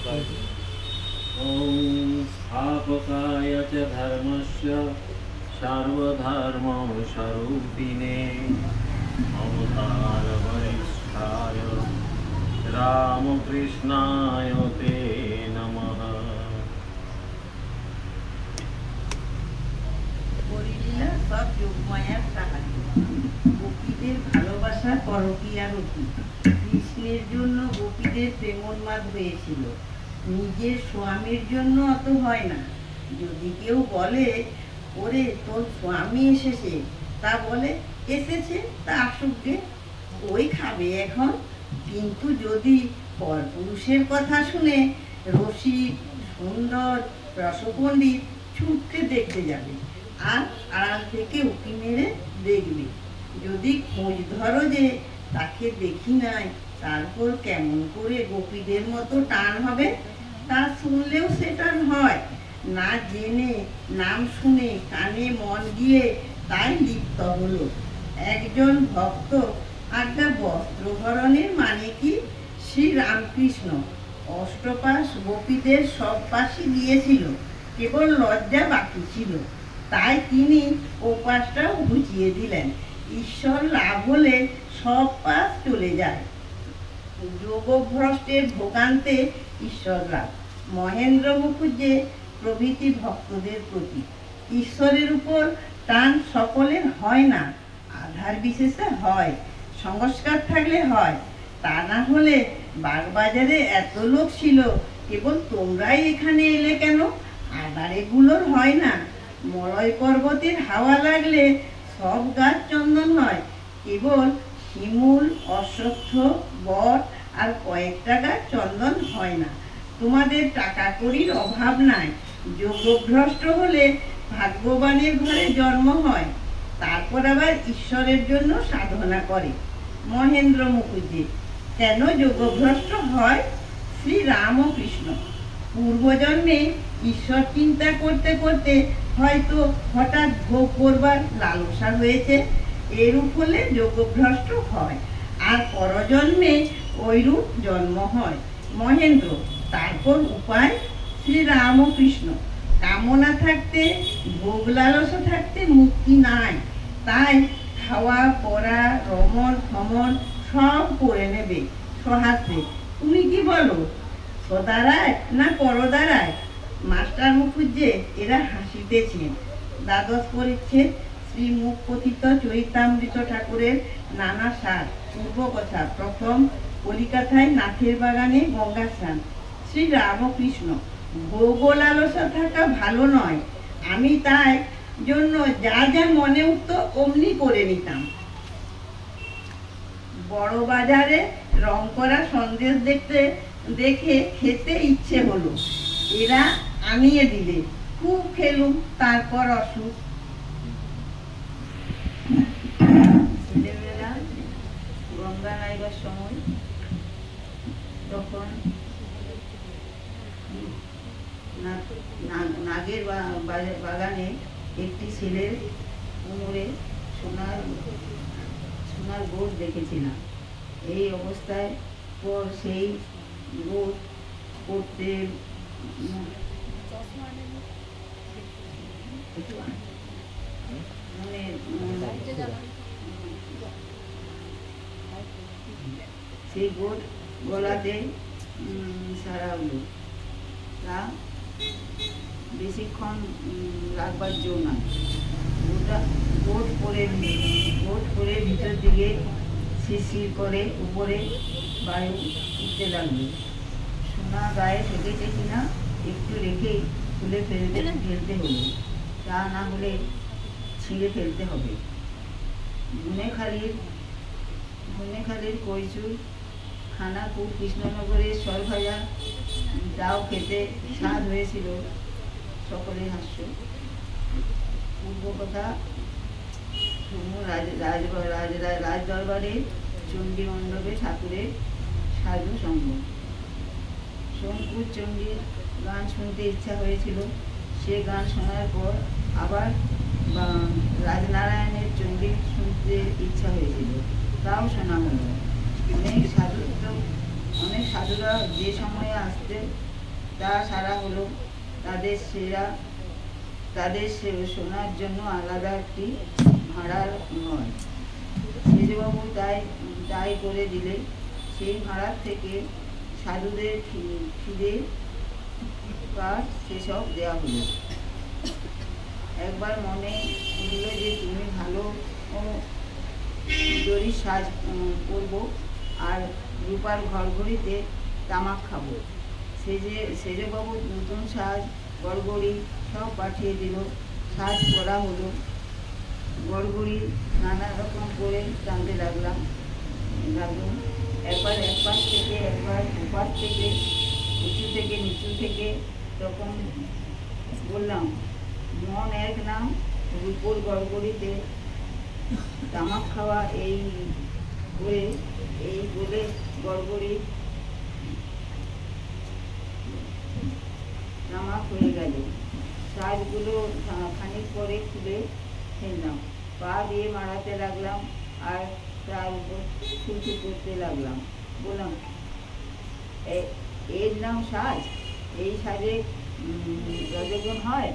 ॐ स्थापकाय च धर्मस्य सर्वधर्मस्वरूपिणे अवतारवरिष्ठाय रामकृष्णाय ते नमः। সব যোগমায়ার সাহায্য। গোপীদের ভালোবাসা পরকীয়ারতি। কৃষ্ণের জন্য গোপীদের প্রেমোন্মাদ হয়েছিল, নিজের স্বামীর জন্য অত হয় না। যদি কেউ বলে ওরে তোর স্বামী এসেছে, তা বলে এসেছে তা আসুক গে, ওই খাবে এখন। কিন্তু যদি পরপুরুষের কথা শুনে রসিক সুন্দর রসপণ্ডিত ছুটতে দেখতে যাবে আর আড়াল থেকে উঁকি মেরে দেখবে। যদি খোঁজ ধরো যে তাকে দেখি নাই, তারপর কেমন করে গোপীদের মতো টান হবে তা শুনলেও সেটা হয় না। জেনে নাম শুনে কানে মন গিয়ে তাই লিপ্ত হলো। একজন ভক্ত আজ্ঞা বস্ত্রহরণের মানে কি? শ্রী রামকৃষ্ণ অষ্টপাশ গোপীদের সব পাশই দিয়েছিল, কেবল লজ্জা বাকি ছিল, তাই তিনি ওপাশটাও ঘুচিয়ে দিলেন। ঈশ্বর লাভ হলে সব পাশ চলে যায়। যোগভ্রষ্টের ভোগান্তে ঈশ্বর লাভ। মহেন্দ্র মুখুজ্জে প্রভৃতি ভক্তদের প্রতি ঈশ্বরের উপর টান সকলের হয় না, আধার বিশেষে হয়, সংস্কার থাকলে হয়। তা না হলে বাগবাজারে এত লোক ছিল, কেবল তোমরাই এখানে এলে কেন? আধারেগুলোর হয় না। মলয় পর্বতের হাওয়া লাগলে সব গাছ চন্দন হয়, কেবল শিমুল অশ্বত্থ বট আর কয়েকটা গাছ চন্দন হয় না। তোমাদের টাকা কড়ির অভাব নাই। যোগভ্রষ্ট হলে ভাগ্যবানের ঘরে জন্ম হয়, তারপর আবার ঈশ্বরের জন্য সাধনা করে। মহেন্দ্র মুখুজ্জে কেন যোগভ্রষ্ট হয়? শ্রী রামকৃষ্ণ পূর্বজন্মে ঈশ্বর চিন্তা করতে করতে হয়তো হঠাৎ ভোগ করবার লালসা হয়েছে, এরূপ হলে যোগভ্রষ্ট হয়। আর পরজন্মে ওইরূপ জন্ম হয়। মহেন্দ্র তারপর উপায় শ্রী রামকৃষ্ণ। কামনা থাকতে ভোগ লালসা থাকতে মুক্তি নাই, তাই খাওয়া পড়া রমণ ভ্রমণ সব করে নেবে সহাস্যে। তুমি কি বলো, সদারায় না পরদারায়? মাস্টার মুখুজ্জে এরা হাসিতেছেন। দ্বাদশ পরিচ্ছেদ শ্রীমুখ কথিত চরিতামৃত ঠাকুরের নানা সার। পূর্ব কথা। প্রথম কলিকাতায় নাথের বাগানে গঙ্গা স্নান। শ্রী রামকৃষ্ণ ভোগ লালসা থাকা ভালো নয়, আমি তাই জন্য যা যা মনে উঠত অমনি করে নিতাম। বড় বাজারে রং করা সন্দেশ দেখে খেতে ইচ্ছে হলো, এরা আনিয়ে দিলে, খুব খেলুম, তারপর অসুখ। ছেলেবেলা গঙ্গা নাইবার সময় তখন নাগের বাগানে একটি ছেলের কোমরে সোনার গোট দেখেছিলাম। এই অবস্থায় পর সেই গোট করতে সেই গোট গলাতে সারা হলো, তা বেশিক্ষণ রাখবার জো না। গোট পরে ভিতর দিকে শিরশির করে উপরে বায়ু উঠতে লাগলো। সোনা গায়ে ঠেকেছে কিনা একটু রেখেই খুলে ফেলতে হলো, তা না হলে ছিঁড়ে ফেলতে হবে। গুনেখালির কইচুর খানাপুর কৃষ্ণনগরের সরভাজা তাও খেতে স্বাদ হয়েছিল। সকলের হাস্য। পূর্ব কথা। রাজ দরবারে চণ্ডী মণ্ডপে ঠাকুরের সাধু সঙ্গ। শঙ্কুর চণ্ডীর গান শুনতে ইচ্ছা হয়েছিল। সে গান শোনার পর আবার রাজনারায়ণের চণ্ডী শুনতে ইচ্ছা হয়েছিল, তাও শোনা হলো। অনেক সাধুরা যে সময়ে তা সারা হলো। তাদের শোনার জন্য আলাদা একটি ভাড়ার নয়। সেজবাবু তাই করে দিলে। সেই ভাড়ার থেকে সাধুদের ফিরে কাঠ সেসব দেওয়া হলো। একবার মনে হলো যে তুমি ভালো দড়ির সাজ করবো আর রূপার ঘরঘড়িতে তামাক খাবো। সেজবাবু নতুন সাজ গড়গড়ি সব পাঠিয়ে দিল। সাজ করা হলো। গড়গড়ি নানা রকম করে টানতে লাগলাম। একবার এক পাশ থেকে, একবার ওপাশ থেকে, উঁচু থেকে নিচু থেকে। তখন বললাম, মন এক নাম, রূপোর গড়গড়িতে তামাক খাওয়া, এই বলে গড়গড়ি তামাক হয়ে গেল। সাজগুলো খানিক পরে খুলে ফেললাম। পা দিয়ে মারাতে লাগলাম আর তার উপর থুথু করতে লাগলাম। বললাম, এর নাম সাজ? এই সাজে রজগুণ হয়?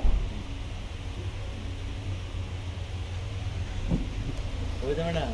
ওই তো ম্যাডাম